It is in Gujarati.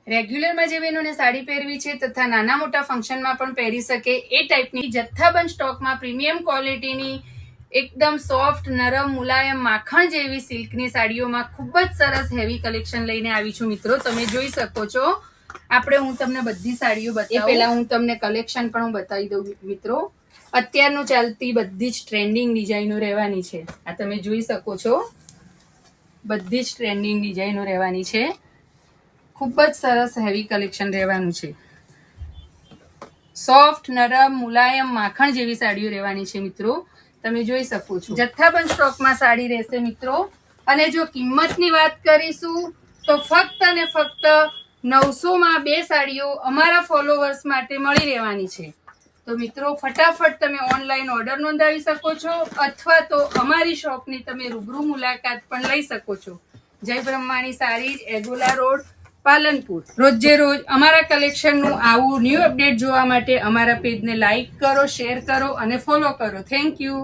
રેગ્યુલરમાં જે બહેનોને સાડી પહેરવી છે તથા નાના મોટા ફંક્શનમાં પણ પહેરી શકે એ ટાઈપની જથ્થાબંધ સ્ટોકમાં પ્રીમિયમ ક્વોલિટીની એકદમ સોફ્ટ નરમ મુલાયમ માખણ જેવી સિલ્કની સાડીઓમાં ખૂબ જ સરસ હેવી કલેક્શન લઈને આવી છું મિત્રો. તમે જોઈ શકો છો. હું તમને બધી સાડીઓ બતાવું એ પહેલા હું તમને કલેક્શન પણ બતાવી દઉં મિત્રો. અત્યારનું ચાલતી બધી જ ટ્રેન્ડિંગ ડિઝાઇનો રહેવાની છે. આ તમે જોઈ શકો છો, બધી જ ટ્રેન્ડિંગ ડિઝાઇનો રહેવાની છે. ખૂબ જ સરસ હેવી કલેક્શન રહેવાનું છે. સોફ્ટ નરમ મુલાયમ માખણ જેવી સાડીઓ રહેવાની છે મિત્રો. તમે જોઈ શકો છો જથ્થાબંધ સ્ટોકમાં સાડી રહેશે મિત્રો. અને જો કિંમતની વાત કરીશું તો ફક્ત અને ફક્ત 900 માં 2 સાડીઓ અમારા ફોલોવર્સ માટે મળી રહેવાની છે. તો મિત્રો ફટાફટ તમે ઓનલાઈન ઓર્ડર નોંધાવી શકો છો અથવા તો અમારી શોપની તમે રૂબરૂ મુલાકાત પણ લઈ શકો છો. જય બ્રહ્માણી સારીઝ, એગોલા રોડ, પાલનપુર. રોજે રોજ અમારા કલેક્શનનું આવું ન્યૂ અપડેટ જોવા માટે અમારા પેજને લાઈક કરો, શેર કરો અને ફોલો કરો. Thank you.